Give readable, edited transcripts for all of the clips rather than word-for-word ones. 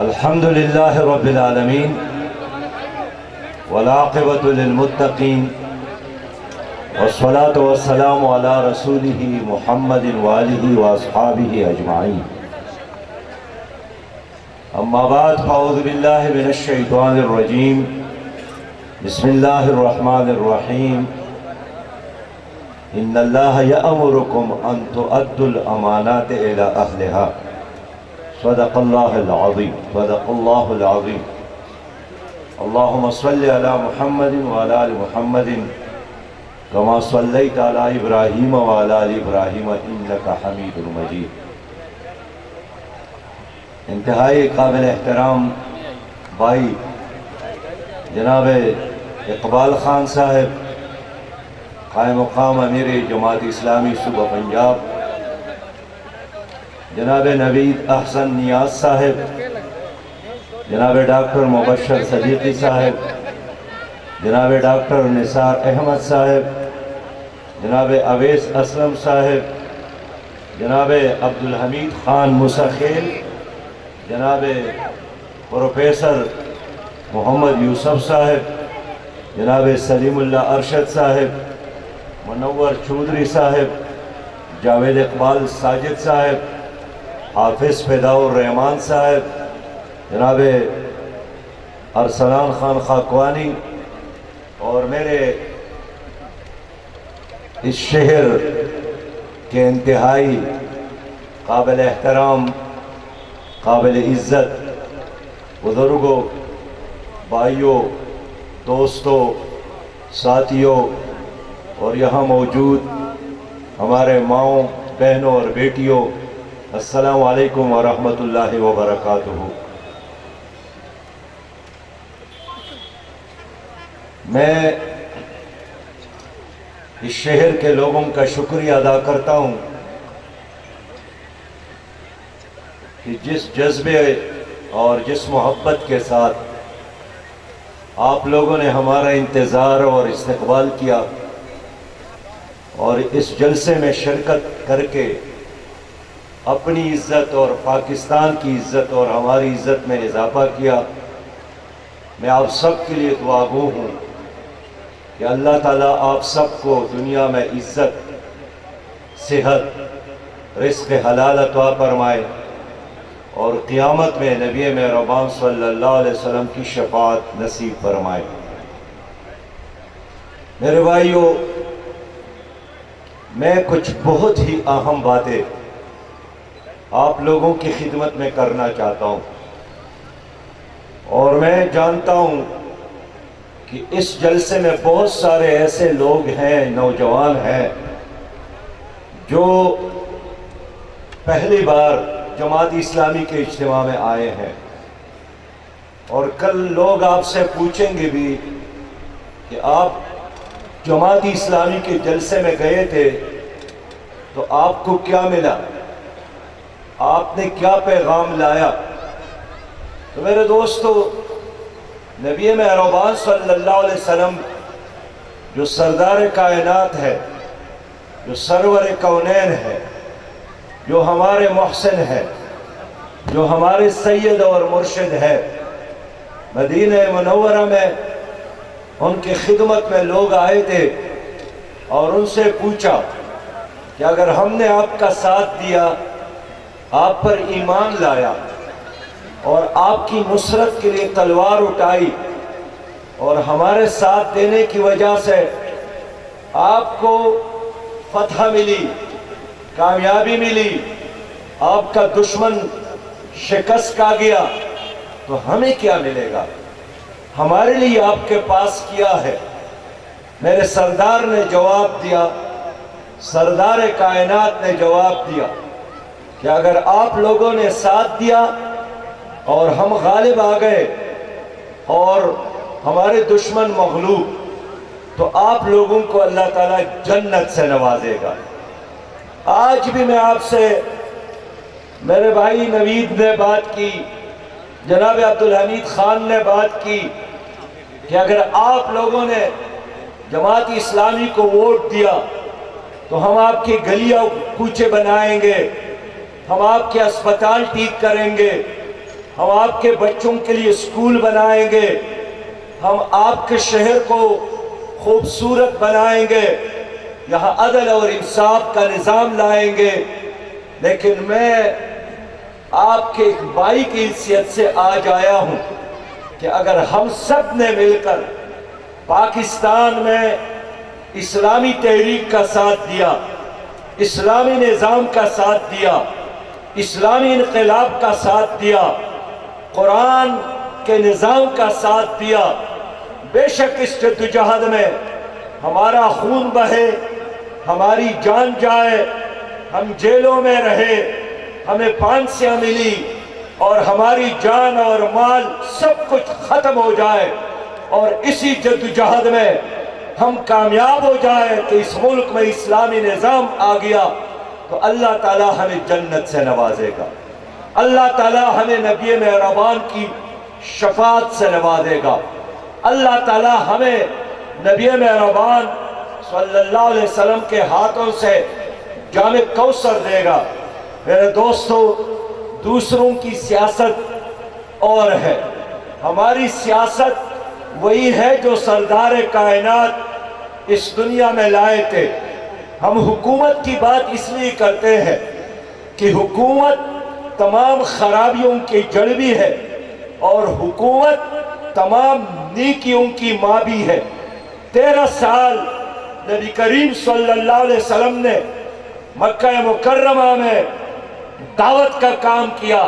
الحمد لله رب العالمين والعاقبة للمتقين والصلاة والسلام على رسوله محمد وآله وأصحابه أجمعين. أما بعد فأعوذ بالله من الشيطان الرجيم. بسم الله الرحمن الرحيم. إن الله يأمركم أن تؤدوا الأمانات إلى أهلها. صدق الله العظيم. صدق الله العظيم. اللهم صل على محمد وعلى آل محمد كما صليت على إبراهيم وعلى آل إبراهيم إنك حميد مجيد. انتہائی قابل احترام بھائی جناب اقبال خان صاحب، قائم مقام امیر جماعت اسلامی صوبہ پنجاب، جناب نوید احسن نیاز صاحب، جناب ڈاکٹر مبشر صدیقی صاحب، جناب ڈاکٹر نثار احمد صاحب، جناب اویس اسلم صاحب، جناب عبدالحمید خان مسخیل، جناب پروفیسر محمد یوسف صاحب، جناب سلیم اللہ ارشد صاحب، منور چودھری صاحب، جاوید اقبال ساجد صاحب، حافظ فداء الرحمان صاحب، جناب ارسلان خان خاکوانی، اور میرے اس شہر کے انتہائی قابل احترام، قابل عزت بزرگوں، بھائیوں، دوستوں، ساتھیوں، اور یہاں موجود ہمارے ماؤں، بہنوں اور بیٹیوں، السلام علیکم ورحمۃ اللہ وبرکاتہ۔ میں اس شہر کے لوگوں کا شکریہ ادا کرتا ہوں کہ جس جذبے اور جس محبت کے ساتھ آپ لوگوں نے ہمارا انتظار اور استقبال کیا اور اس جلسے میں شرکت کر کے اپنی عزت اور پاکستان کی عزت اور ہماری عزت میں اضافہ کیا، میں آپ سب کے لیے دعا گو ہوں کہ اللہ تعالیٰ آپ سب کو دنیا میں عزت، صحت، رزق حلال عطا فرمائے اور قیامت میں نبی مہربان صلی اللہ علیہ وسلم کی شفاعت نصیب فرمائے۔ میرے بھائیوں، میں کچھ بہت ہی اہم باتیں آپ لوگوں کی خدمت میں کرنا چاہتا ہوں، اور میں جانتا ہوں کہ اس جلسے میں بہت سارے ایسے لوگ ہیں، نوجوان ہیں، جو پہلی بار جماعت اسلامی کے اجتماع میں آئے ہیں، اور کل لوگ آپ سے پوچھیں گے بھی کہ آپ جماعت اسلامی کے جلسے میں گئے تھے تو آپ کو کیا ملا، آپ نے کیا پیغام لایا؟ تو میرے دوستو، نبی مہربان صلی اللہ علیہ وسلم جو سردار کائنات ہے، جو سرور کونین ہے، جو ہمارے محسن ہے، جو ہمارے سید اور مرشد ہے، مدینہ منورہ میں ان کی خدمت میں لوگ آئے تھے اور ان سے پوچھا کہ اگر ہم نے آپ کا ساتھ دیا، آپ پر ایمان لایا اور آپ کی نصرت کے لیے تلوار اٹھائی اور ہمارے ساتھ دینے کی وجہ سے آپ کو فتح ملی، کامیابی ملی، آپ کا دشمن شکست کھا گیا، تو ہمیں کیا ملے گا؟ ہمارے لیے آپ کے پاس کیا ہے؟ میرے سردار نے جواب دیا، سردار کائنات نے جواب دیا کہ اگر آپ لوگوں نے ساتھ دیا اور ہم غالب آ گئے اور ہمارے دشمن مغلوب، تو آپ لوگوں کو اللہ تعالیٰ جنت سے نوازے گا۔ آج بھی میں آپ سے، میرے بھائی نوید نے بات کی، جناب عبدالحمید خان نے بات کی کہ اگر آپ لوگوں نے جماعت اسلامی کو ووٹ دیا تو ہم آپ کی گلیاں کوچے بنائیں گے، ہم آپ کے اسپتال ٹھیک کریں گے، ہم آپ کے بچوں کے لیے اسکول بنائیں گے، ہم آپ کے شہر کو خوبصورت بنائیں گے، یہاں عدل اور انصاف کا نظام لائیں گے۔ لیکن میں آپ کے ایک بھائی کی حیثیت سے آج آیا ہوں کہ اگر ہم سب نے مل کر پاکستان میں اسلامی تحریک کا ساتھ دیا، اسلامی نظام کا ساتھ دیا، اسلامی انقلاب کا ساتھ دیا، قرآن کے نظام کا ساتھ دیا، بے شک اس جدوجہد میں ہمارا خون بہے، ہماری جان جائے، ہم جیلوں میں رہے، ہمیں پھانسیاں ملی اور ہماری جان اور مال سب کچھ ختم ہو جائے، اور اسی جدوجہد میں ہم کامیاب ہو جائے کہ اس ملک میں اسلامی نظام آ گیا، تو اللہ تعالیٰ ہمیں جنت سے نوازے گا، اللہ تعالیٰ ہمیں نبی مہربان کی شفاعت سے نوازے گا، اللہ تعالیٰ ہمیں نبی مہربان صلی اللہ علیہ وسلم کے ہاتھوں سے جام کوثر دے گا۔ میرے دوستو، دوسروں کی سیاست اور ہے، ہماری سیاست وہی ہے جو سردار کائنات اس دنیا میں لائے تھے۔ ہم حکومت کی بات اس لیے کرتے ہیں کہ حکومت تمام خرابیوں کی جڑ بھی ہے اور حکومت تمام نیکیوں کی ماں بھی ہے۔ 13 سال نبی کریم صلی اللہ علیہ وسلم نے مکہ مکرمہ میں دعوت کا کام کیا،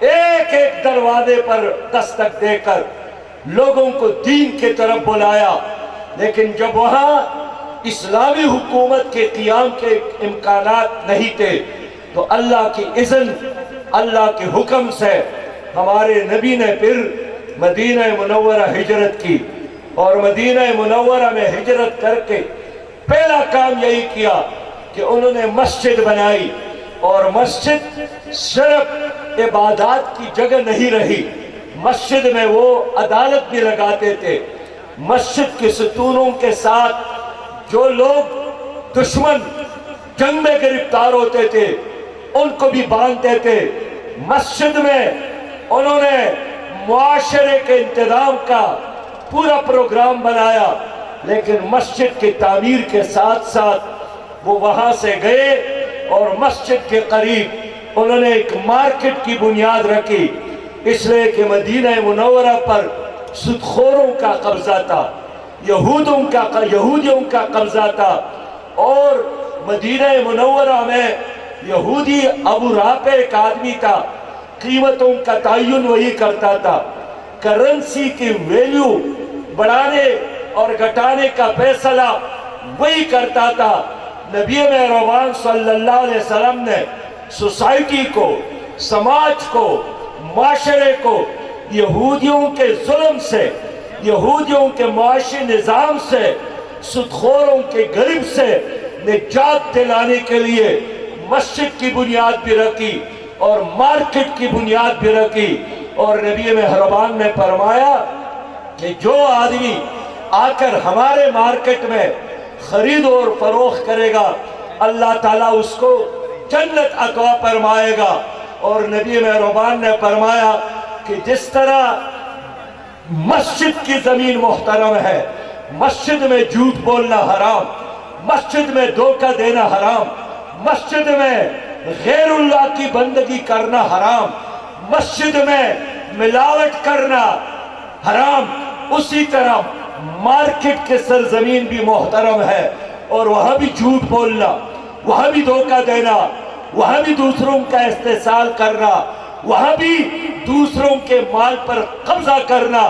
ایک ایک دروازے پر دستک دے کر لوگوں کو دین کی طرف بلایا، لیکن جب وہاں اسلامی حکومت کے قیام کے امکانات نہیں تھے تو اللہ کی اذن، اللہ کے حکم سے ہمارے نبی نے پھر مدینہ منورہ ہجرت کی، اور مدینہ منورہ میں ہجرت کر کے پہلا کام یہی کیا کہ انہوں نے مسجد بنائی، اور مسجد صرف عبادات کی جگہ نہیں رہی، مسجد میں وہ عدالت بھی لگاتے تھے، مسجد کے ستونوں کے ساتھ جو لوگ دشمن جنگ میں گرفتار ہوتے تھے ان کو بھی باندھتے تھے، مسجد میں انہوں نے معاشرے کے انتظام کا پورا پروگرام بنایا، لیکن مسجد کی تعمیر کے ساتھ ساتھ وہ وہاں سے گئے اور مسجد کے قریب انہوں نے ایک مارکیٹ کی بنیاد رکھی، اس لیے کہ مدینہ منورہ پر سودخوروں کا قبضہ تھا، یہودیوں کا قبضہ تھا، اور مدینہ منورہ میں یہودی ابو رافع ایک آدمی تھا، قیمتوں کا تعین وہی کرتا تھا، کرنسی کی ویلیو بڑھانے اور گھٹانے کا فیصلہ وہی کرتا تھا۔ نبی مہربان صلی اللہ علیہ وسلم نے سوسائٹی کو، سماج کو، معاشرے کو یہودیوں کے ظلم سے، یہودیوں کے معاشی نظام سے، سودخوروں کے غرب سے نجات دلانے کے لیے مسجد کی بنیاد بھی رکھی اور مارکیٹ کی بنیاد بھی رکھی، اور نبی مہربان نے فرمایا کہ جو آدمی آ کر ہمارے مارکیٹ میں خرید اور فروخت کرے گا اللہ تعالیٰ اس کو جنت عطا فرمائے گا۔ اور نبی مہربان نے فرمایا کہ جس طرح مسجد کی زمین محترم ہے، مسجد میں جھوٹ بولنا حرام، مسجد میں دھوکہ دینا حرام، مسجد میں غیر اللہ کی بندگی کرنا حرام، مسجد میں ملاوٹ کرنا حرام، اسی طرح مارکیٹ کے سرزمین بھی محترم ہے، اور وہاں بھی جھوٹ بولنا، وہاں بھی دھوکہ دینا، وہاں بھی دوسروں کا استحصال کرنا، وہاں بھی دوسروں کے مال پر قبضہ کرنا،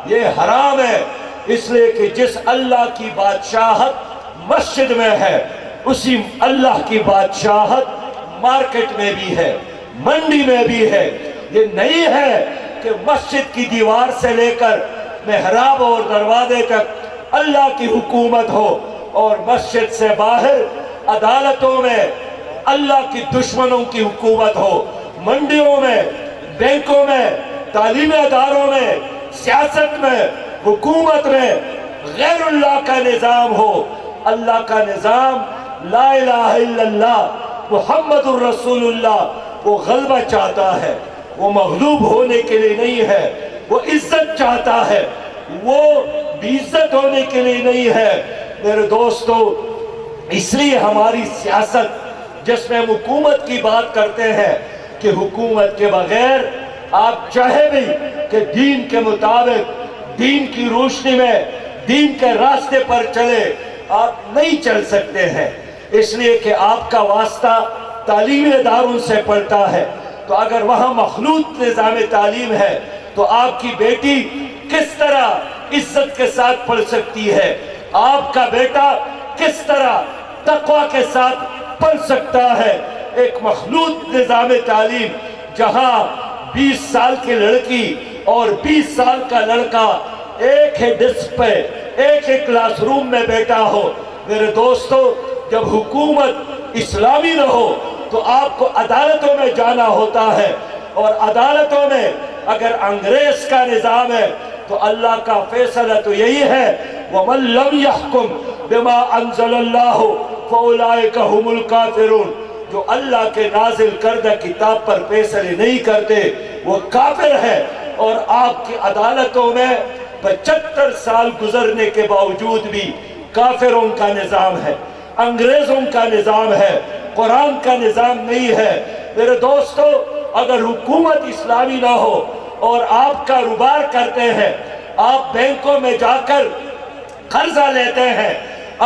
یہ حرام ہے۔ اس لیے کہ جس اللہ کی بادشاہت مسجد میں ہے اسی اللہ کی بادشاہت مارکیٹ میں بھی ہے، منڈی میں بھی ہے۔ یہ نہیں ہے کہ مسجد کی دیوار سے لے کر محراب اور دروازے تک اللہ کی حکومت ہو، اور مسجد سے باہر عدالتوں میں اللہ کی دشمنوں کی حکومت ہو، منڈیوں میں، بینکوں میں، تعلیمی اداروں میں، سیاست میں، حکومت میں غیر اللہ کا نظام ہو۔ اللہ کا نظام لا الہ الا اللہ محمد الرسول اللہ وہ غلبہ چاہتا ہے، وہ مغلوب ہونے کے لیے نہیں ہے، وہ عزت چاہتا ہے، وہ بے عزت ہونے کے لیے نہیں ہے۔ میرے دوستو، اس لیے ہماری سیاست جس میں ہم حکومت کی بات کرتے ہیں کہ حکومت کے بغیر آپ چاہے بھی کہ دین کے مطابق، دین کی روشنی میں، دین کے راستے پر چلے، آپ نہیں چل سکتے ہیں، اس لیے کہ آپ کا واسطہ تعلیمی اداروں سے پڑتا ہے۔ تو اگر وہاں مخلوط نظام تعلیم ہے تو آپ کی بیٹی کس طرح عزت کے ساتھ پڑھ سکتی ہے؟ آپ کا بیٹا کس طرح تقوی کے ساتھ پڑھ سکتا ہے؟ ایک مخلوط نظام تعلیم جہاں 20 سال کی لڑکی اور 20 سال کا لڑکا ایک ہی ڈسک پہ، ایک ہی کلاس روم میں بیٹھا ہو۔ میرے دوستو، جب حکومت اسلامی نہ ہو تو آپ کو عدالتوں میں جانا ہوتا ہے، اور عدالتوں میں اگر انگریز کا نظام ہے تو اللہ کا فیصلہ تو یہی ہے، وَمَن لَّمْ يَحْكُمْ بِمَا أَنزَلَ اللَّهُ فَأُولَٰئِكَ هُمُ الْكَافِرُونَ۔ جو اللہ کے نازل کردہ کتاب پر فیصلے نہیں کرتے وہ کافر ہے۔ اور آپ کی عدالتوں میں 75 سال گزرنے کے باوجود بھی کافروں کا نظام ہے، انگریزوں کا نظام ہے، قرآن کا نظام نہیں ہے۔ میرے دوستو، اگر حکومت اسلامی نہ ہو اور آپ کاروبار کرتے ہیں، آپ بینکوں میں جا کر قرضہ لیتے ہیں،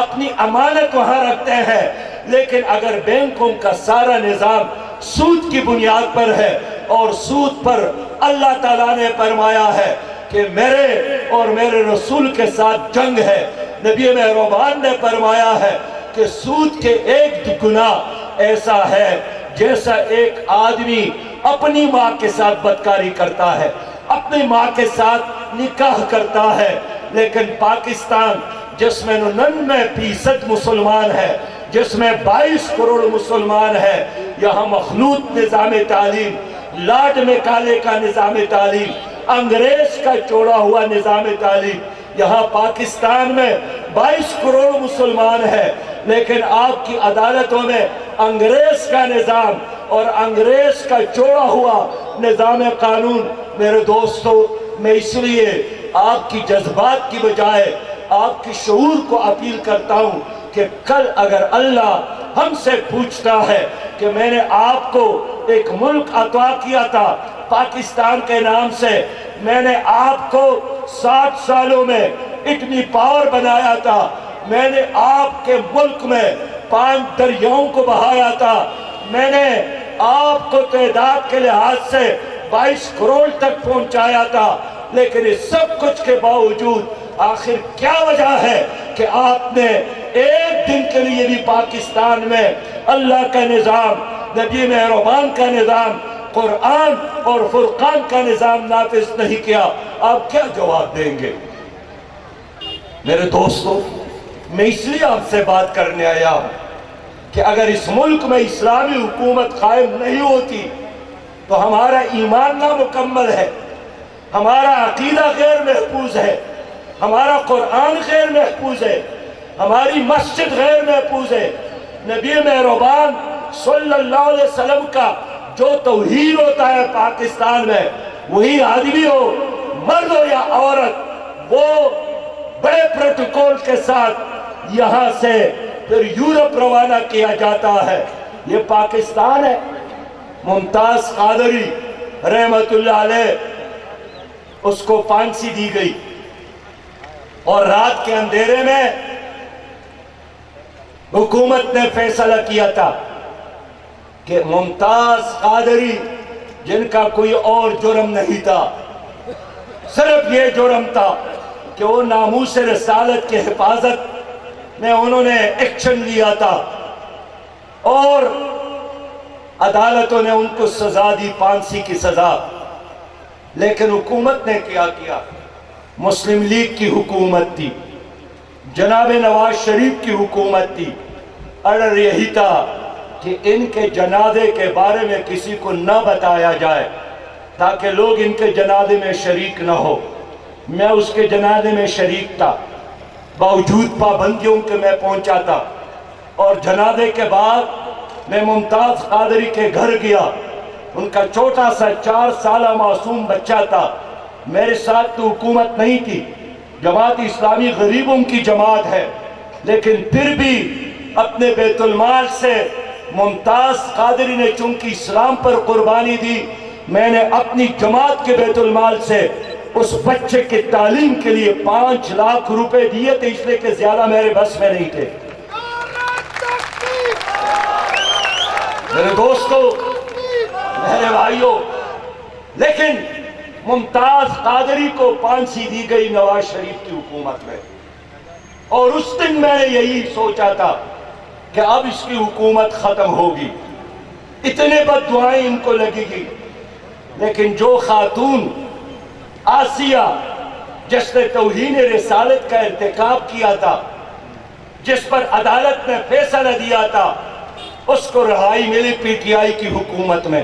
اپنی امانت وہاں رکھتے ہیں، لیکن اگر بینکوں کا سارا نظام سود کی بنیاد پر ہے، اور سود پر اللہ تعالیٰ نے فرمایا ہے کہ میرے اور میرے رسول کے ساتھ جنگ ہے، نبی مہربان نے فرمایا ہے کہ سود کے ایک گناہ ایسا ہے جیسا ایک آدمی اپنی ماں کے ساتھ بدکاری کرتا ہے، اپنی ماں کے ساتھ نکاح کرتا ہے۔ لیکن پاکستان جس میں 99% مسلمان ہے، جس میں 22 کروڑ مسلمان ہے، یہاں مخلوط نظام تعلیم، لاڈ مکالے کا نظام تعلیم، انگریز کا چھوڑا ہوا نظام تعلیم، یہاں پاکستان میں 22 کروڑ مسلمان ہے، لیکن آپ کی عدالتوں میں انگریز کا نظام اور انگریز کا چھوڑا ہوا نظام قانون۔ میرے دوستو، میں اس لیے آپ کی جذبات کی بجائے آپ کی شعور کو اپیل کرتا ہوں کہ کل اگر اللہ ہم سے پوچھتا ہے کہ میں نے آپ کو ایک ملک عطا کیا تھا پاکستان کے نام سے، میں نے آپ کو 60 سالوں میں اتنی پاور بنایا تھا، میں نے آپ کے ملک میں 5 دریاؤں کو بہایا تھا، میں نے آپ کو تعداد کے لحاظ سے 22 کروڑ تک پہنچایا تھا، لیکن اس سب کچھ کے باوجود آخر کیا وجہ ہے کہ آپ نے ایک دن کے لیے بھی پاکستان میں اللہ کا نظام، نبی مہربان کا نظام، قرآن اور فرقان کا نظام نافذ نہیں کیا؟ آپ کیا جواب دیں گے؟ میرے دوستو، میں اس لیے آپ سے بات کرنے آیا ہوں کہ اگر اس ملک میں اسلامی حکومت قائم نہیں ہوتی تو ہمارا ایمان نامکمل ہے، ہمارا عقیدہ غیر محفوظ ہے، ہمارا قرآن غیر محفوظ ہے، ہماری مسجد غیر محفوظ ہے۔ نبی مہربان صلی اللہ علیہ وسلم کا جو توحید ہوتا ہے پاکستان میں، وہی آدمی ہو، مرد ہو یا عورت، وہ بڑے پروٹوکول کے ساتھ یہاں سے پھر یورپ روانہ کیا جاتا ہے۔ یہ پاکستان ہے۔ ممتاز قادری رحمت اللہ علیہ، اس کو پھانسی دی گئی، اور رات کے اندھیرے میں حکومت نے فیصلہ کیا تھا کہ ممتاز قادری، جن کا کوئی اور جرم نہیں تھا، صرف یہ جرم تھا کہ وہ ناموس رسالت کے حفاظت میں انہوں نے ایکشن لیا تھا، اور عدالتوں نے ان کو سزا دی، پھانسی کی سزا۔ لیکن حکومت نے کیا کیا؟ مسلم لیگ کی حکومت تھی، جناب نواز شریف کی حکومت تھی، آرڈر یہی تھا کہ ان کے جنازے کے بارے میں کسی کو نہ بتایا جائے تاکہ لوگ ان کے جنازے میں شریک نہ ہو۔ میں اس کے جنازے میں شریک تھا، باوجود پابندیوں کے میں پہنچا تھا، اور جنازے کے بعد میں ممتاز قادری کے گھر گیا ان کا چھوٹا سا 4 سالہ معصوم بچہ تھا، میرے ساتھ تو حکومت نہیں تھی، جماعت اسلامی غریبوں کی جماعت ہے، لیکن پھر بھی اپنے بیت المال سے ممتاز قادری نے چونکہ اسلام پر قربانی دی، میں نے اپنی جماعت کے بیت المال سے اس بچے کی تعلیم کے لیے 5 لاکھ روپے دیے تھے، اس لیے کہ زیادہ میرے بس میں نہیں تھے۔ میرے دوستو، میرے بھائیوں، لیکن ممتاز قادری کو پھانسی دی گئی نواز شریف کی حکومت میں، اور اس دن میں نے یہی سوچا تھا کہ اب اس کی حکومت ختم ہوگی، اتنے بد دعائیں ان کو لگے گی، لیکن جو خاتون آسیہ جس نے توہین رسالت کا ارتکاب کیا تھا، جس پر عدالت نے فیصلہ دیا تھا، اس کو رہائی ملی پی ٹی آئی کی حکومت میں،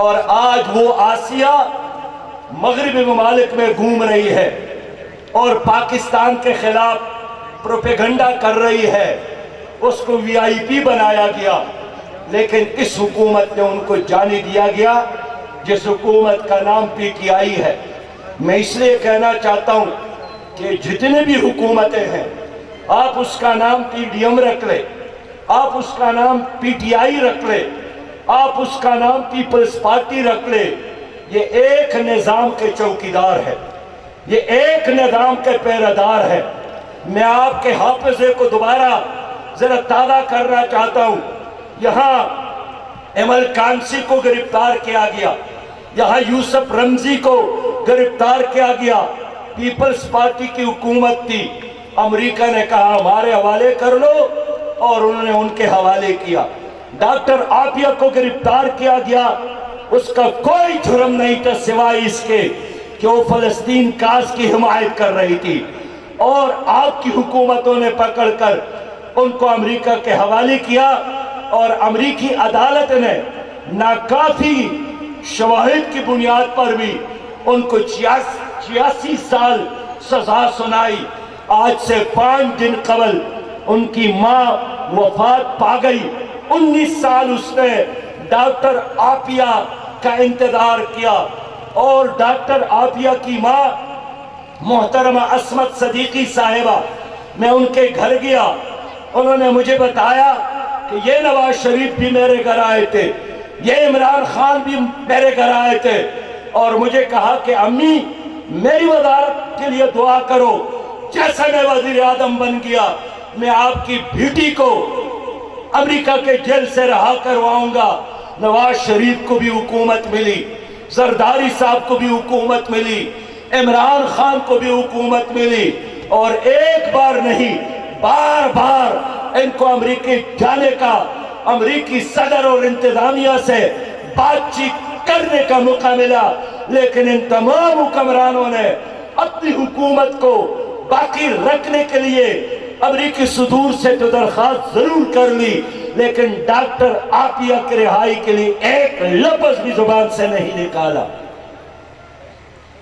اور آج وہ آسیہ مغربی ممالک میں گھوم رہی ہے اور پاکستان کے خلاف پروپیگنڈا کر رہی ہے، اس کو وی آئی پی بنایا گیا، لیکن اس حکومت نے ان کو جانے دیا گیا جس حکومت کا نام پی ٹی آئی ہے۔ میں اس لیے کہنا چاہتا ہوں کہ جتنے بھی حکومتیں ہیں، آپ اس کا نام پی ڈی ایم رکھ لیں، آپ اس کا نام پی ٹی آئی رکھ لیں، آپ اس کا نام پیپلز پارٹی رکھ لیں، یہ ایک نظام کے چوکیدار ہے، یہ ایک نظام کے پیرادار ہے۔ میں آپ کے حافظے کو دوبارہ ذرا تازہ کرنا چاہتا ہوں، یہاں ایمل کانسی کو گرفتار کیا گیا، یہاں یوسف رمزی کو گرفتار کیا گیا، پیپلز پارٹی کی حکومت تھی، امریکہ نے کہا ہمارے حوالے کر لو، اور انہوں نے ان کے حوالے کیا۔ ڈاکٹر عافیہ کو گرفتار کیا گیا، اس کا کوئی جرم نہیں تھا سوائے اس کے کہ وہ فلسطین کاز کی حمایت کر رہی تھی، اور آپ کی حکومتوں نے پکڑ کر ان کو امریکہ کے حوالے کیا، اور امریکی عدالت نے ناکافی شواہد کی بنیاد پر بھی ان کو 86 سال سزا سنائی۔ آج سے 5 دن قبل ان کی ماں وفات پا گئی، 19 سال اس نے ڈاکٹر عافیہ کا انتظار کیا، اور ڈاکٹر عافیہ کی ماں محترمہ عصمت صدیقی صاحبہ، میں ان کے گھر گیا، انہوں نے مجھے بتایا کہ یہ نواز شریف بھی میرے گھر آئے تھے، یہ عمران خان بھی میرے گھر آئے تھے، اور مجھے کہا کہ امی میری وزارت کے لیے دعا کرو، جیسے میں وزیر اعظم بن گیا میں آپ کی بیٹی کو امریکہ کے جیل سے رہا کرواؤں گا۔ نواز شریف کو بھی حکومت ملی، زرداری صاحب کو بھی حکومت ملی، عمران خان کو بھی حکومت ملی، اور ایک بار نہیں بار بار ان کو امریکی جانے کا، امریکی صدر اور انتظامیہ سے بات چیت کرنے کا موقع ملا، لیکن ان تمام حکمرانوں نے اپنی حکومت کو باقی رکھنے کے لیے امریکی صدور سے تو درخواست ضرور کر لی، لیکن ڈاکٹر عافیہ کی رہائی کے لیے ایک لفظ بھی زبان سے نہیں نکالا۔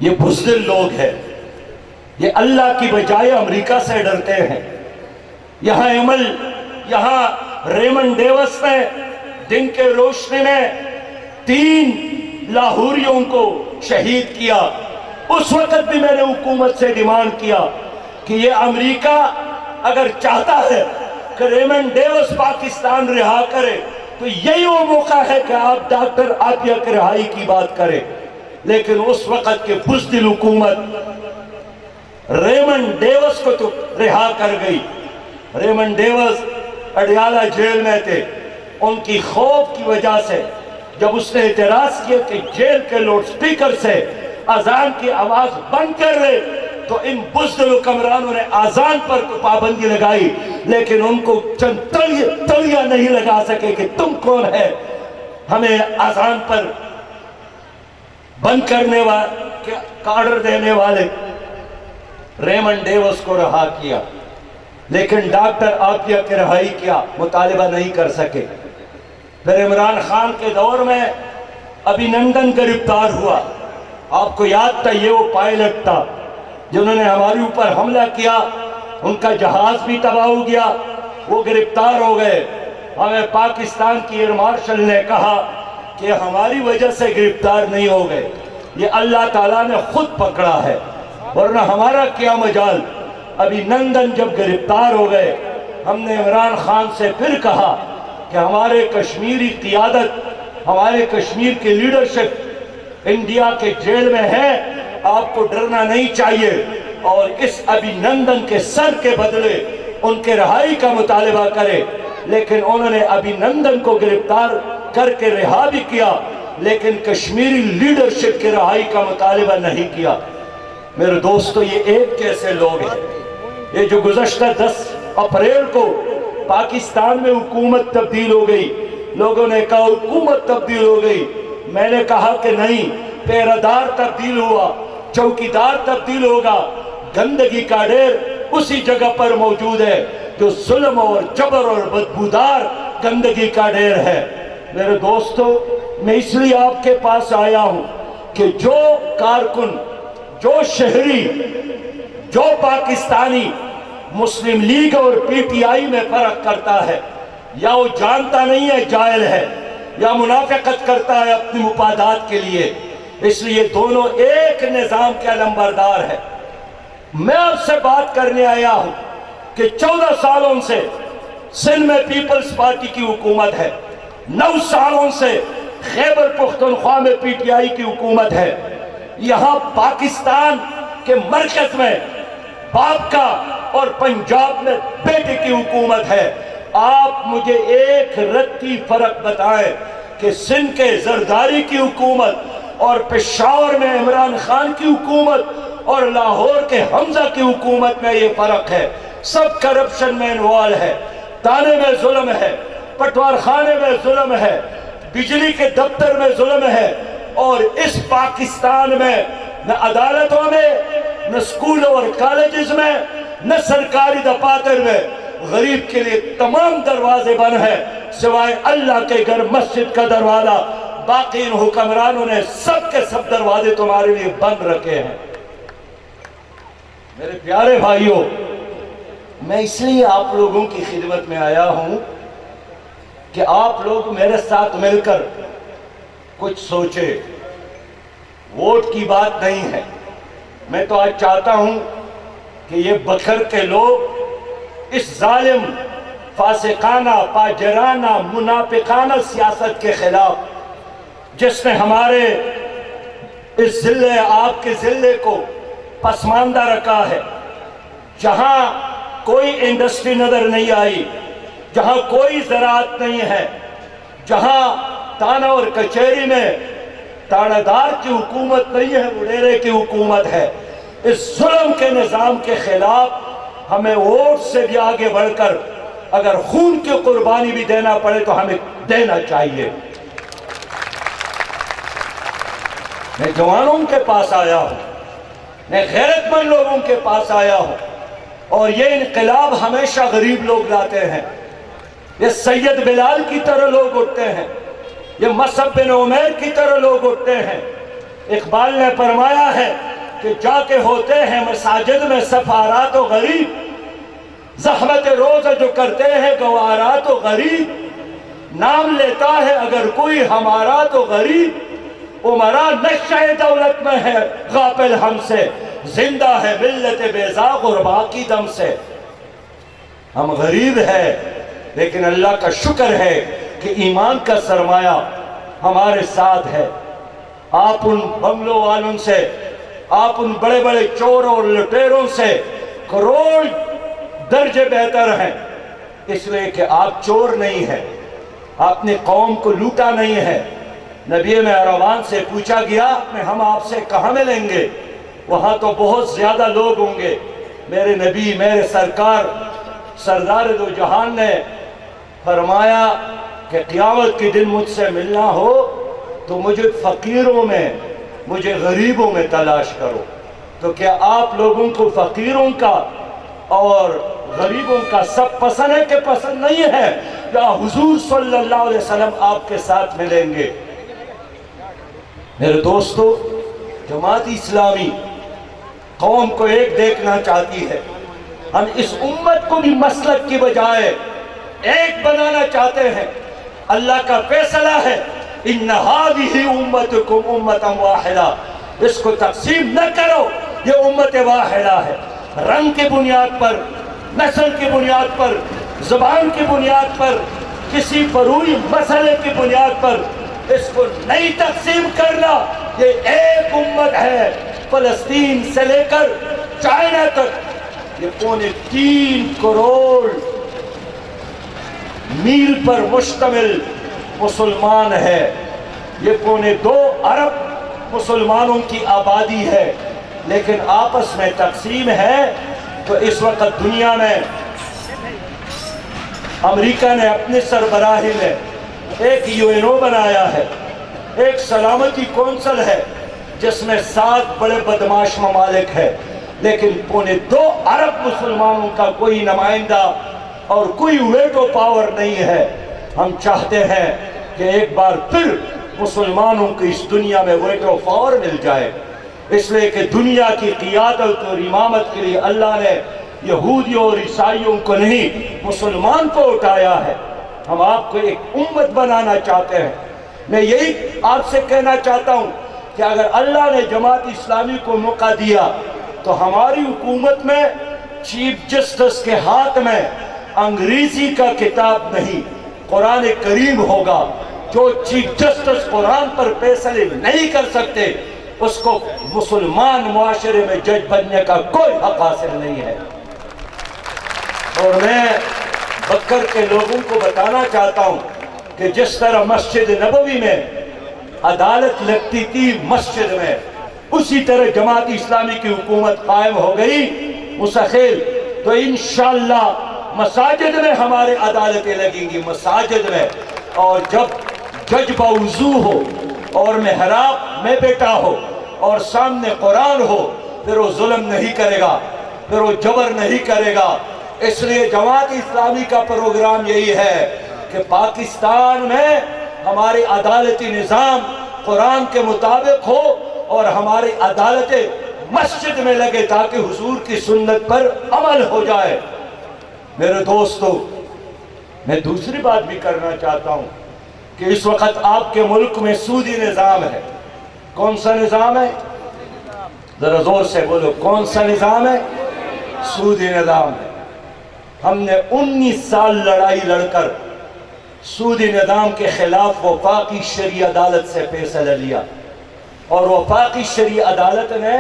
یہ بزدل لوگ ہیں، یہ اللہ کی بجائے امریکہ سے ڈرتے ہیں۔ یہاں ریمن ڈیوس نے دن کے روشنی میں 3 لاہوریوں کو شہید کیا۔ اس وقت بھی میں نے حکومت سے ڈیمانڈ کیا کہ یہ امریکہ اگر چاہتا ہے کہ ریمن ڈیوس پاکستان رہا کرے تو یہی وہ موقع ہے کہ آپ ڈاکٹر عافیہ کی رہائی کی بات کریں، لیکن اس وقت کے بزدل حکومت ریمن ڈیوس کو تو رہا کر گئی۔ ریمن ڈیوس اڈیالہ جیل میں تھے، ان کی خوف کی وجہ سے جب اس نے اعتراض کیا کہ جیل کے لاؤڈ سپیکر سے اذان کی آواز بند کر رہے، تو ان بزدل حکمرانوں نے اذان پر تو پابندی لگائی، لیکن ان کو چند تلیہ نہیں لگا سکے کہ تم کون ہے ہمیں اذان پر بند کرنے والے کا آرڈر دینے والے۔ ریمن ڈیوس کو رہا کیا، لیکن ڈاکٹر عافیہ کی رہائی کیا مطالبہ نہیں کر سکے۔ پھر عمران خان کے دور میں ابھینندن گرفتار ہوا، آپ کو یاد تھا یہ وہ پائلٹ تھا جنہوں نے ہمارے اوپر حملہ کیا، ان کا جہاز بھی تباہ ہو گیا، وہ گرفتار ہو گئے۔ ہمیں پاکستان کی ایئر مارشل نے کہا کہ ہماری وجہ سے گرفتار نہیں ہو گئے، یہ اللہ تعالیٰ نے خود پکڑا ہے، ورنہ ہمارا کیا مجال۔ ابھی نندن جب گرفتار ہو گئے، ہم نے عمران خان سے پھر کہا کہ ہمارے کشمیری قیادت، ہمارے کشمیر کی لیڈرشپ انڈیا کے جیل میں ہے، آپ کو ڈرنا نہیں چاہیے، اور اس ابھی نندن کے سر کے بدلے ان کے رہائی کا مطالبہ کرے۔ لیکن انہوں نے ابھی نندن کو گرفتار کر کے رہا بھی کیا، لیکن کشمیری لیڈرشپ کے رہائی کا مطالبہ نہیں کیا۔ میرے دوستو، یہ ایک جیسے لوگ ہیں۔ یہ جو گزشتہ 10 اپریل کو پاکستان میں حکومت تبدیل ہو گئی، لوگوں نے کہا حکومت تبدیل ہو گئی، میں نے کہا کہ نہیں، پیرادار تبدیل ہوا، چوکیدار تبدیل ہوگا، گندگی کا ڈھیر اسی جگہ پر موجود ہے جو ظلم اور جبر اور بدبودار گندگی کا ڈھیر ہے۔ میرے دوستو، میں اس لیے آپ کے پاس آیا ہوں کہ جو کارکن، جو شہری، جو پاکستانی مسلم لیگ اور پی ٹی آئی میں فرق کرتا ہے، یا وہ جانتا نہیں ہے جاہل ہے، یا منافقت کرتا ہے اپنی مفادات کے لیے، اس لیے دونوں ایک نظام کے علمبردار ہے۔ میں آپ سے بات کرنے آیا ہوں کہ 14 سالوں سے سندھ میں پیپلز پارٹی کی حکومت ہے، 9 سالوں سے خیبر پختونخوا میں پی ٹی آئی کی حکومت ہے، یہاں پاکستان کے مرکز میں باپ کا اور پنجاب میں بیٹے کی حکومت ہے۔ آپ مجھے ایک رتی فرق بتائیں کہ سندھ کے زرداری کی حکومت اور پشاور میں عمران خان کی حکومت اور لاہور کے حمزہ کی حکومت میں یہ فرق ہے۔ سب کرپشن میں انوالو ہے، تانے میں ظلم ہے، پٹوار خانے میں ظلم ہے، بجلی کے دفتر میں ظلم ہے، اور اس پاکستان میں نہ عدالتوں میں، نہ سکولوں اور کالجز میں، نہ سرکاری دفاتر میں غریب کے لیے تمام دروازے بند ہیں سوائے اللہ کے گھر مسجد کا دروازہ، باقی ان حکمرانوں نے سب کے سب دروازے تمہارے لیے بند رکھے ہیں۔ میرے پیارے بھائیوں، میں اس لیے آپ لوگوں کی خدمت میں آیا ہوں کہ آپ لوگ میرے ساتھ مل کر کچھ سوچے۔ ووٹ کی بات نہیں ہے، میں تو آج چاہتا ہوں کہ یہ بکھر کے لوگ اس ظالم، فاسقانہ، فاجرانہ، منافقانہ سیاست کے خلاف، جس نے ہمارے اس ضلع، آپ کے ضلع کو پسماندہ رکھا ہے، جہاں کوئی انڈسٹری نظر نہیں آئی، جہاں کوئی زراعت نہیں ہے، جہاں تانا اور کچہری میں تانا دار کی حکومت نہیں ہے، وڈیرے کی حکومت ہے۔ اس ظلم کے نظام کے خلاف ہمیں ووٹ سے بھی آگے بڑھ کر اگر خون کی قربانی بھی دینا پڑے تو ہمیں دینا چاہیے۔ میں جوانوں کے پاس آیا ہوں، میں غیرت مند لوگوں کے پاس آیا ہوں، اور یہ انقلاب ہمیشہ غریب لوگ لاتے ہیں۔ یہ سید بلال کی طرح لوگ اٹھتے ہیں، یہ مصعب بن عمیر کی طرح لوگ اٹھتے ہیں۔ اقبال نے فرمایا ہے کہ جا کے ہوتے ہیں مساجد میں سفارات و غریب، زحمت روزہ جو کرتے ہیں گوارات و غریب، نام لیتا ہے اگر کوئی ہمارا تو غریب، عمرہ نقشہ دولت میں ہے غافل ہم سے، زندہ ہے ملت بیضا غربا کی دم سے۔ ہم غریب ہیں، لیکن اللہ کا شکر ہے کہ ایمان کا سرمایہ ہمارے ساتھ ہے۔ آپ ان بنگلوں والوں سے، آپ ان بڑے بڑے چوروں اور لٹیروں سے کروڑ درجے بہتر ہیں، اس لیے کہ آپ چور نہیں ہیں، آپ نے قوم کو لوٹا نہیں ہے۔ نبی مہربان سے پوچھا گیا کہ ہم آپ سے کہاں ملیں گے؟ وہاں تو بہت زیادہ لوگ ہوں گے۔ میرے نبی، میرے سرکار، سردار دو جہان نے فرمایا کہ قیامت کے دن مجھ سے ملنا ہو تو مجھے فقیروں میں، مجھے غریبوں میں تلاش کرو۔ تو کیا آپ لوگوں کو فقیروں کا اور غریبوں کا سب پسند ہے کہ پسند نہیں ہے؟ یا حضور صلی اللہ علیہ وسلم آپ کے ساتھ ملیں گے؟ میرے دوستو، جماعت اسلامی قوم کو ایک دیکھنا چاہتی ہے۔ ہم اس امت کو بھی مسلک کی بجائے ایک بنانا چاہتے ہیں۔ اللہ کا فیصلہ ہے ان هذه امتکم امتا واحدہ، اس کو تقسیم نہ کرو، یہ امت واحدہ ہے۔ رنگ کی بنیاد پر، نسل کی بنیاد پر، زبان کی بنیاد پر، کسی فروعی مسئلے کی بنیاد پر اس کو نہیں تقسیم کرنا۔ یہ ایک امت ہے، فلسطین سے لے کر چائنا تک یہ 3.25 کروڑ میل پر مشتمل مسلمان ہے، یہ 2.25 ارب مسلمانوں کی آبادی ہے، لیکن آپس میں تقسیم ہے۔ تو اس وقت دنیا میں امریکہ نے اپنے سربراہی میں ایک UNO بنایا ہے، ایک سلامتی کونسل ہے جس میں 7 بڑے بدماش ممالک ہے، لیکن 2.25 ارب مسلمانوں کا کوئی نمائندہ اور کوئی ویٹو پاور نہیں ہے۔ ہم چاہتے ہیں کہ ایک بار پھر مسلمانوں کو اس دنیا میں ویٹو پاور مل جائے، اس لیے کہ دنیا کی قیادت اور امامت کے لیے اللہ نے یہودیوں اور عیسائیوں کو نہیں، مسلمان کو اٹھایا ہے۔ ہم آپ کو ایک امت بنانا چاہتے ہیں۔ میں یہی آپ سے کہنا چاہتا ہوں کہ اگر اللہ نے جماعت اسلامی کو موقع دیا تو ہماری حکومت میں چیف جسٹس کے ہاتھ میں انگریزی کا کتاب نہیں، قرآن کریم ہوگا۔ جو چیف جسٹس قرآن پر فیصلے نہیں کر سکتے اس کو مسلمان معاشرے میں جج بننے کا کوئی حق حاصل نہیں ہے۔ اور میں بکر کے لوگوں کو بتانا چاہتا ہوں کہ جس طرح مسجد نبوی میں عدالت لگتی تھی مسجد میں، اسی طرح جماعت اسلامی کی حکومت قائم ہو گئی مستقل، تو انشاءاللہ مساجد میں ہمارے عدالتیں لگیں گی، مساجد میں۔ اور جب جج باوضو ہو اور محراب میں بیٹا ہو اور سامنے قرآن ہو، پھر وہ ظلم نہیں کرے گا، پھر وہ جبر نہیں کرے گا۔ اس لیے جماعت اسلامی کا پروگرام یہی ہے کہ پاکستان میں ہماری عدالتی نظام قرآن کے مطابق ہو اور ہماری عدالتیں مسجد میں لگے تاکہ حضور کی سنت پر عمل ہو جائے۔ میرے دوستو، میں دوسری بات بھی کرنا چاہتا ہوں کہ اس وقت آپ کے ملک میں سودی نظام ہے۔ کون سا نظام ہے؟ ذرا زور سے بولو، کون سا نظام ہے؟ سودی نظام ہے۔ ہم نے 19 سال لڑائی لڑ کر سودی نظام کے خلاف وفاقی شرعی عدالت سے فیصلہ لیا، اور وفاقی شرعی عدالت نے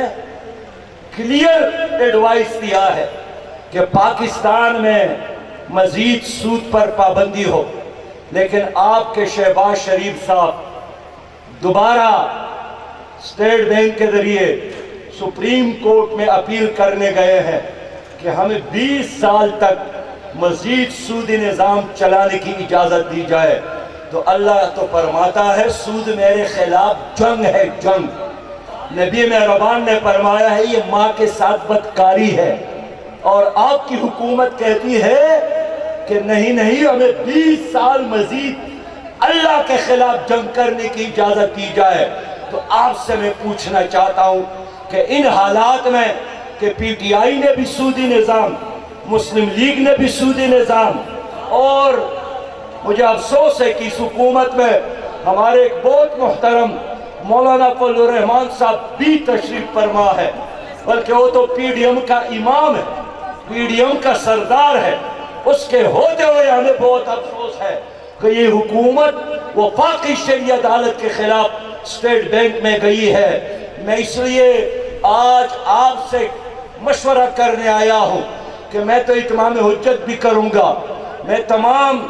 کلیئر ایڈوائس دیا ہے کہ پاکستان میں مزید سود پر پابندی ہو، لیکن آپ کے شہباز شریف صاحب دوبارہ اسٹیٹ بینک کے ذریعے سپریم کورٹ میں اپیل کرنے گئے ہیں کہ ہمیں 20 سال تک مزید سودی نظام چلانے کی اجازت دی جائے۔ تو اللہ تو فرماتا ہے سود میرے خلاف جنگ ہے، جنگ۔ نبی مہربان نے فرمایا ہے یہ ماں کے ساتھ بدکاری ہے، اور آپ کی حکومت کہتی ہے کہ نہیں نہیں، ہمیں 20 سال مزید اللہ کے خلاف جنگ کرنے کی اجازت دی جائے۔ تو آپ سے میں پوچھنا چاہتا ہوں کہ ان حالات میں کہ پی ٹی آئی نے بھی سودی نظام، مسلم لیگ نے بھی سودی نظام، اور مجھے افسوس ہے کہ اس حکومت میں ہمارے ایک بہت محترم مولانا فضل الرحمان صاحب بھی تشریف فرما ہے، بلکہ وہ تو پی ڈی ایم کا امام ہے، پی ڈی ایم کا سردار ہے۔ اس کے ہوتے ہوئے ہمیں بہت افسوس ہے کہ یہ حکومت وفاقی شرعی عدالت کے خلاف اسٹیٹ بینک میں گئی ہے۔ میں اس لیے آج آپ سے مشورہ کرنے آیا ہوں کہ میں تو اتمام حجت بھی کروں گا، میں تمام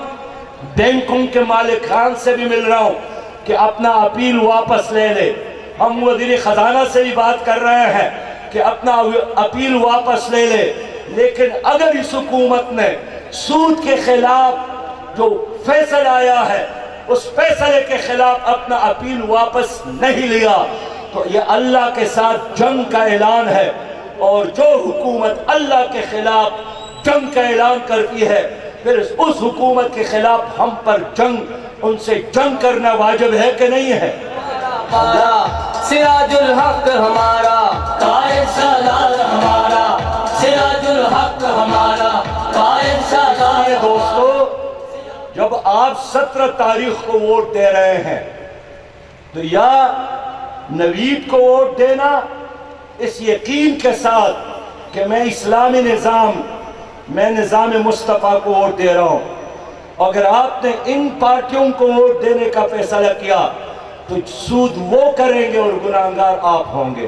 بینکوں کے مالکان سے بھی مل رہا ہوں کہ اپنا اپیل واپس لے لے۔ ہم وزیر خزانہ سے بھی بات کر رہے ہیں کہ اپنا اپیل واپس لے لے، لیکن اگر اس حکومت نے سود کے خلاف جو فیصلہ آیا ہے اس فیصلے کے خلاف اپنا اپیل واپس نہیں لیا تو یہ اللہ کے ساتھ جنگ کا اعلان ہے، اور جو حکومت اللہ کے خلاف جنگ کا اعلان کرتی ہے پھر اس حکومت کے خلاف ہم پر جنگ، ان سے جنگ کرنا واجب ہے کہ نہیں ہے؟ سراج الحق ہمارا، قائد سالار ہمارا، سراج الحق ہمارا، قائد سالار۔ دوستو، جب آپ 17 تاریخ کو ووٹ دے رہے ہیں تو یا نوید کو ووٹ دینا اس یقین کے ساتھ کہ میں اسلامی نظام، میں نظام مصطفیٰ کو ووٹ دے رہا ہوں. اگر آپ نے ان پارٹیوں کو ووٹ دینے کا فیصلہ کیا تو سود وہ کریں گے اور گناہگار آپ ہوں گے،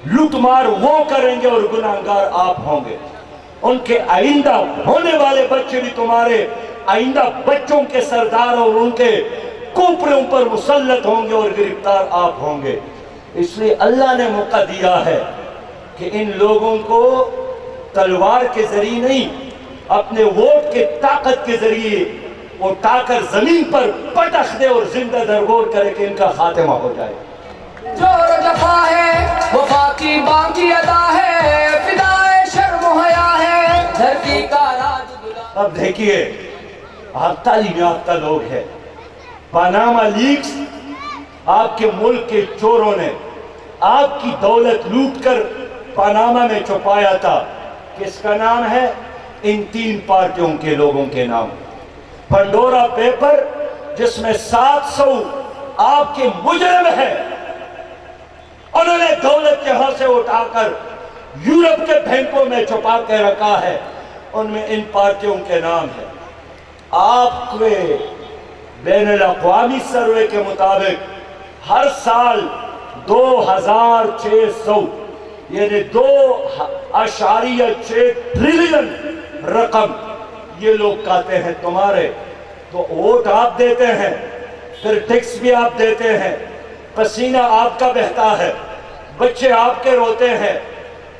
لوٹ مار وہ کریں گے اور گناہگار آپ ہوں گے. ان کے آئندہ ہونے والے بچے بھی تمہارے آئندہ بچوں کے سردار اور ان کے کوپڑوں پر مسلط ہوں گے اور گرفتار آپ ہوں گے. اس لیے اللہ نے موقع دیا ہے کہ ان لوگوں کو تلوار کے ذریعے نہیں، اپنے ووٹ کے طاقت کے ذریعے اٹھا کر زمین پر پٹخ دے اور زندہ درگور کرے کہ ان کا خاتمہ ہو جائے. جور جفا ہے وفا کی باقی ادا ہے، فدائے شرم و حیا ہے دھرتی کا راج دلا. اب دیکھیے آپ تعلیم یافتہ لوگ ہیں، پاناما لیکس آپ کے ملک کے چوروں نے آپ کی دولت لوٹ کر پاناما میں چھپایا تھا. کس کا نام ہے؟ ان 3 پارٹیوں کے لوگوں کے نام. پنڈورا پیپر جس میں 700 آپ کے مجرم ہیں، انہوں نے دولت یہاں سے اٹھا کر یورپ کے بینکوں میں چھپا کے رکھا ہے، ان میں ان پارٹیوں کے نام ہے. آپ کے بین الاقوامی سروے کے مطابق ہر سال 2600 یعنی 2.6 ٹریلین رقم یہ لوگ کہتے ہیں تمہارے. تو ووٹ آپ دیتے ہیں، پھر ٹیکس بھی آپ دیتے ہیں، پسینہ آپ کا بہتا ہے، بچے آپ کے روتے ہیں،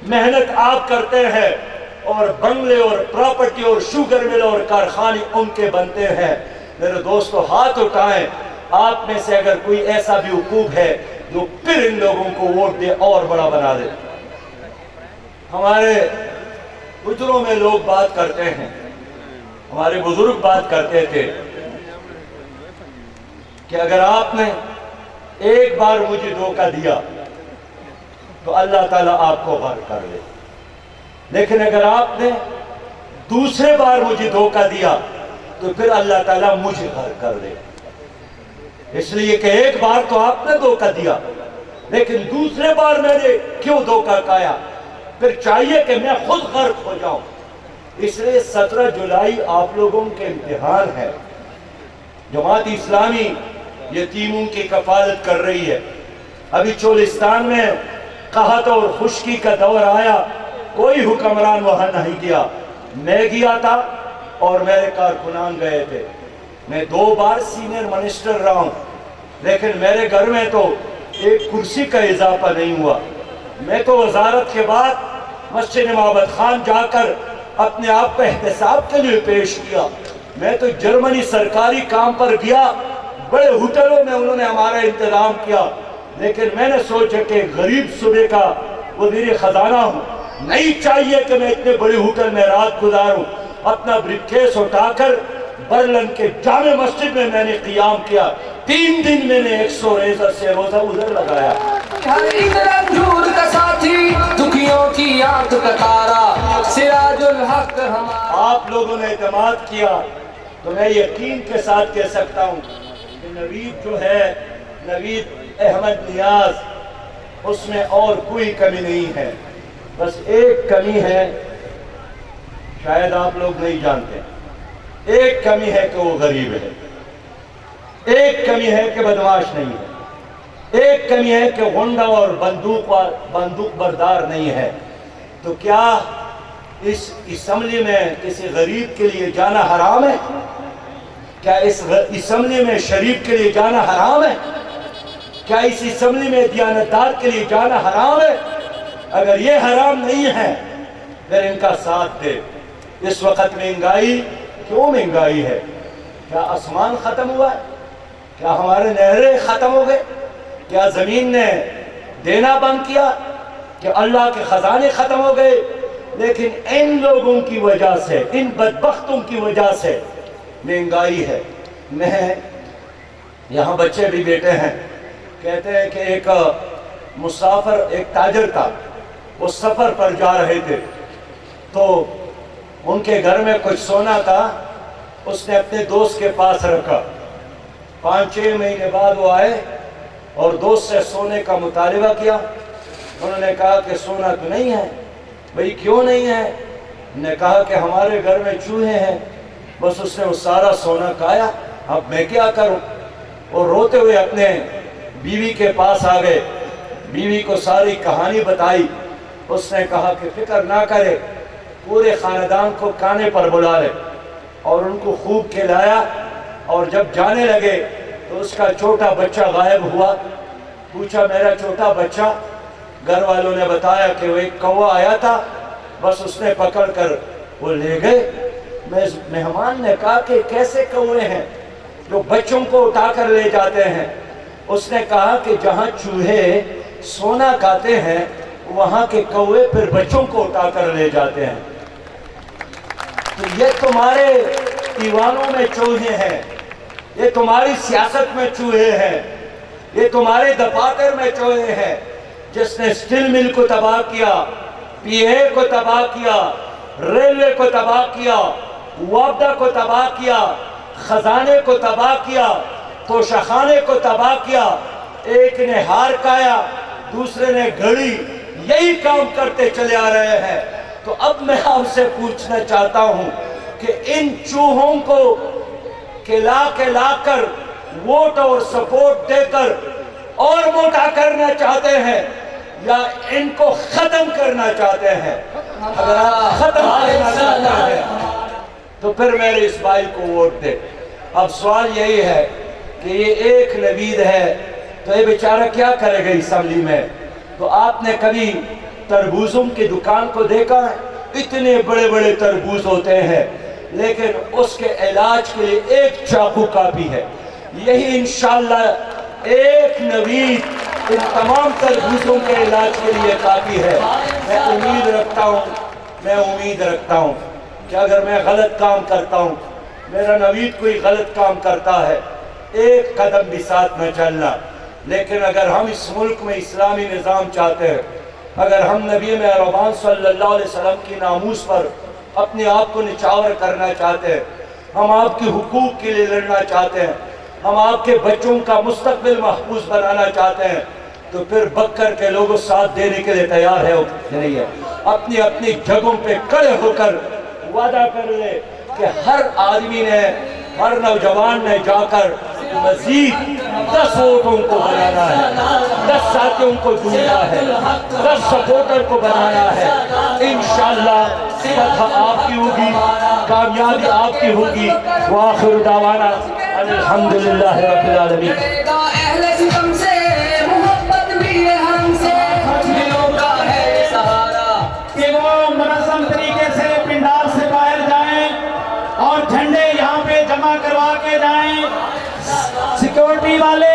محنت آپ کرتے ہیں، اور بنگلے اور پراپرٹی اور شوگر مل اور کارخانے ان کے بنتے ہیں. میرے دوستو ہاتھ اٹھائیں آپ میں سے اگر کوئی ایسا بھی حقوق ہے جو پھر ان لوگوں کو ووٹ دے اور بڑا بنا دے. ہمارے بزرگوں میں لوگ بات کرتے ہیں، ہمارے بزرگ بات کرتے تھے کہ اگر آپ نے ایک بار مجھے دھوکہ دیا تو اللہ تعالیٰ آپ کو غرق کر لے، لیکن اگر آپ نے دوسرے بار مجھے دھوکہ دیا تو پھر اللہ تعالیٰ مجھے غرق کر لے. اس لیے کہ ایک بار تو آپ نے دھوکہ دیا، لیکن دوسرے بار میں نے کیوں دھوکہ کھایا؟ پھر چاہیے کہ میں خود غرق ہو جاؤں. اس لیے 17 جولائی آپ لوگوں کے امتحان ہے. جماعت اسلامی یتیموں کی کفالت کر رہی ہے. ابھی چولستان میں قحط اور خشکی کا دور آیا، کوئی حکمران وہاں نہیں گیا. میں گیا تھا اور میرے کارکنان گئے تھے. میں 2 بار سینئر منسٹر رہا ہوں، لیکن میرے گھر میں تو ایک کرسی کا اضافہ نہیں ہوا. میں تو وزارت کے بعد مسجد معبد خان جا کر اپنے آپ کو احتساب کے لیے پیش کیا. میں تو جرمنی سرکاری کام پر گیا، بڑے ہوٹلوں میں انہوں نے ہمارا انتظام کیا، لیکن میں نے سوچا کہ غریب صوبے کا وزیر خزانہ ہوں، نہیں چاہیے کہ میں اتنے بڑے ہوٹل میں رات گزاروں. اپنا بریف کیس اٹھا کر برلن کے جامع مسجد میں نے قیام کیا. 3 دن میں نے 100 ریزر سے روزہ ادھر لگایا. ہر ایک رنجور کا ساتھی، دکھیوں کی آنکھ کا تارا، سراج الحق ہمارا. آپ لوگوں نے اعتماد کیا تو میں یقین کے ساتھ کہہ سکتا ہوں کہ نوید جو ہے، نوید احمد نیاز، اس میں اور کوئی کمی نہیں ہے. بس ایک کمی ہے، شاید آپ لوگ نہیں جانتے. ایک کمی ہے کہ وہ غریب ہے، ایک کمی ہے کہ بدمعاش نہیں ہے، ایک کمی ہے کہ غنڈہ اور بندوق بردار نہیں ہے. تو کیا اس اسمبلی میں کسی غریب کے لیے جانا حرام ہے؟ کیا اس اسمبلی میں شریف کے لیے جانا حرام ہے؟ کیا اس اسمبلی میں دیانتدار کے لیے جانا حرام ہے؟ اگر یہ حرام نہیں ہے پھر ان کا ساتھ دے. اس وقت مہنگائی، کیوں مہنگائی ہے؟ کیا آسمان ختم ہوا ہے؟ کیا ہمارے نہریں ختم ہو گئے؟ کیا زمین نے دینا بند کیا؟ کہ اللہ کے خزانے ختم ہو گئے؟ لیکن ان لوگوں کی وجہ سے، ان بدبختوں کی وجہ سے مہنگائی ہے. میں یہاں بچے بھی بیٹے ہیں، کہتے ہیں کہ ایک مسافر، ایک تاجر تھا، وہ سفر پر جا رہے تھے تو ان کے گھر میں کچھ سونا تھا، اس نے اپنے دوست کے پاس رکھا. 5-6 مہینے بعد وہ آئے، اور دوست سے سونے کا مطالبہ کیا. انہوں نے کہا کہ سونا تو نہیں ہے. بھئی کیوں نہیں ہے؟ نے کہا کہ ہمارے گھر میں چوہے ہیں. بس اس نے وہ سارا سونا کھایا. اب میں کیا کروں؟ اور روتے ہوئے اپنے بیوی کے پاس آ گئے. بیوی کو ساری کہانی بتائی. اس نے کہا کہ فکر نہ کرے, پورے خاندان کو کانے پر بلا لے, اور ان کو خوب کھلایا. اور جب جانے لگے تو اس کا چھوٹا بچہ غائب ہوا. پوچھا میرا چھوٹا بچہ؟ گھر والوں نے بتایا کہ وہ ایک کوا آیا تھا, بس اس نے پکڑ کر وہ لے گئے. مہمان نے کہا کہ کیسے کوے ہیں جو بچوں کو اٹھا کر لے جاتے ہیں؟ اس نے کہا کہ جہاں چوہے سونا کھاتے ہیں وہاں کے کوے پھر بچوں کو اٹھا کر لے جاتے ہیں. تو یہ تمہارے دیوانوں میں چوہے ہیں, یہ تمہاری سیاست میں چوہے ہیں, یہ تمہارے دفاتر میں چوہے ہیں. جس نے اسٹیل مل کو تباہ کیا, پی اے کو تباہ کیا, ریلوے کو تباہ کیا, وابدہ کو تباہ کیا, خزانے کو تباہ کیا, توشخانے کو تباہ کیا, ایک نے ہار کھایا, دوسرے نے گھڑی, یہی کام کرتے چلے آ رہے ہیں. تو اب میں آپ سے پوچھنا چاہتا ہوں کہ ان چوہوں کو کھلا کر ووٹ اور سپورٹ دے کر اور موٹا کرنا چاہتے ہیں یا ان کو ختم کرنا چاہتے ہیں؟ اگر آپ ختم کرنا چاہتے ہیں تو پھر میرے اس بھائی کو ووٹ دے. اب سوال یہی ہے کہ یہ ایک نوید ہے تو یہ بیچارہ کیا کرے گا اسمبلی میں؟ تو آپ نے کبھی تربوزوں کی دکان کو دیکھا ہے؟ اتنے بڑے بڑے تربوز ہوتے ہیں, لیکن اس کے علاج کے لیے ایک چاقو کافی ہے. یہی انشاءاللہ ایک نوید ان تمام تربوزوں کے علاج کے لیے کافی ہے. میں امید رکھتا ہوں کہ اگر میں غلط کام کرتا ہوں, میرا نوید کوئی غلط کام کرتا ہے, ایک قدم بھی ساتھ نہ چلنا. لیکن اگر ہم اس ملک میں اسلامی نظام چاہتے ہیں, اگر ہم نبی مہربان صلی اللہ علیہ وسلم کی ناموس پر اپنے آپ کو نچھاور کرنا چاہتے ہیں, ہم آپ کے حقوق کے لیے لڑنا چاہتے ہیں, ہم آپ کے بچوں کا مستقبل محفوظ بنانا چاہتے ہیں, تو پھر بکر کے لوگوں ساتھ دینے کے لیے تیار ہے نہیں ہے؟ اپنی اپنی جگہوں پہ کھڑے ہو کر وعدہ کر لے کہ ہر آدمی نے, ہر نوجوان نے جا کر مزید 10 ووٹوں کو بنانا ہے, 10 ساتھیوں کو ڈھونڈنا ہے, 10 سپورٹر کو بنانا ہے. انشاءاللہ فتح آپ کی ہوگی, کامیابی آپ کی ہوگی. وآخر دعوانا الحمدللہ رب العالمین. اہل ستم سے محبت بھی ہے ہم سے, دلوں کا ہے سہارا کہ وہ منظم طریقے سے پنڈال سے باہر جائیں اور جھنڈے یہاں پہ جمع کروا کے جائیں. سیکیورٹی والے